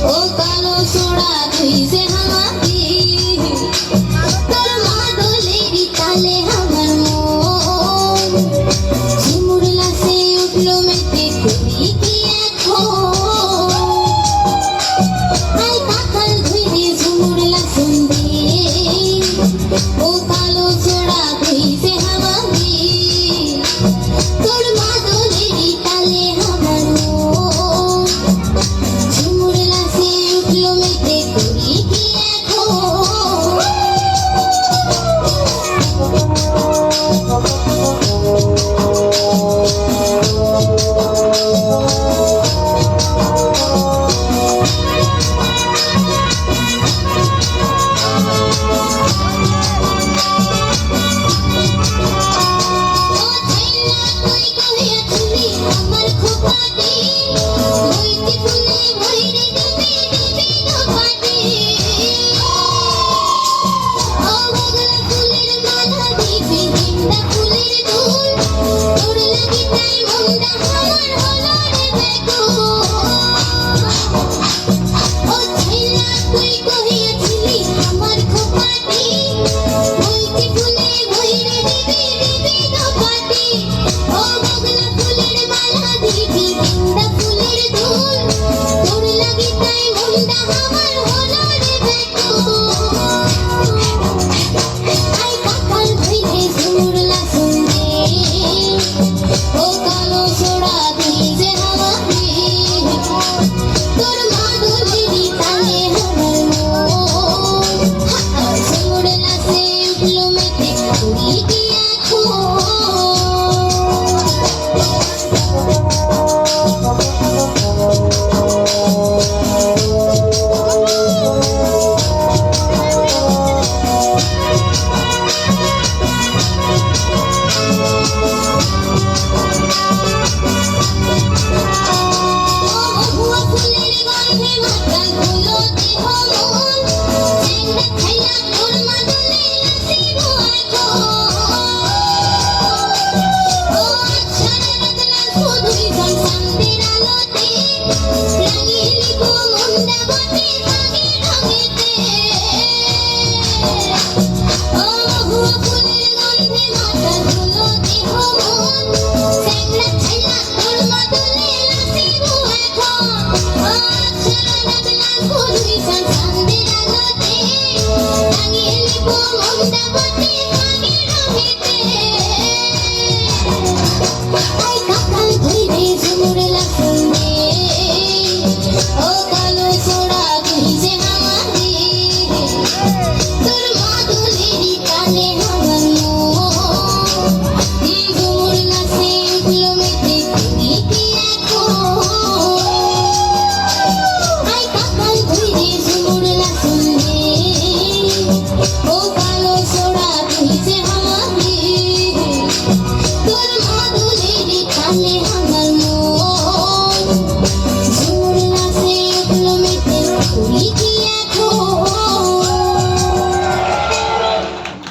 ও কালো সোড়া তুই যে হামাকে তোর মাদলেরই তালে আমার মন ঝিমুর লাসে উঠলো মেতে করি কি এখন আই কাকাল ধুইরে ঝুমুর লাসুন দে ও কালো সোড়া তুই যে হামাকে তোর মাদলেরই তালে আমার মন ঝিমুর লাসে উঠলো মেতে করি কি আমার খোপাটি হইতে ফুলে ভইরে দিবি দিবি দোপাটি ও বগলা ফুলের মালা দিবি গেন্দা ফুলের দুল তোর লাগি তাই মনটা আমার হলো রে বেকুল ও ছেলা তুই কহিয়াছিলি আমার খোপাটি হইতে ফুলে ভইরে দিবি দিবি দোপাটি ও বগলা ফুলের মালা দিবি গেন্দা ফুলের দুল তোর লাগি তাই মনটা আমার হলো রে বেকুল আই কাকাল ধইরে ঝুমুর লাসুন দে ও কালো সোড়া তুই যে হামাকে তোর মাদলেরই তালে আমার মন ঝুমুর লাসে উঠলো মেতে করি কি মহুয়া ফুলের গন্ধে মাতাল হলো দেহ মন চেংড়া খাইয়া তোর মাদলে নাচিব এখন ও আচ্ছাড়া রাতনা শুধুই জন চাঁদের আলোতে লাগিয়ে নিব মনটা বটে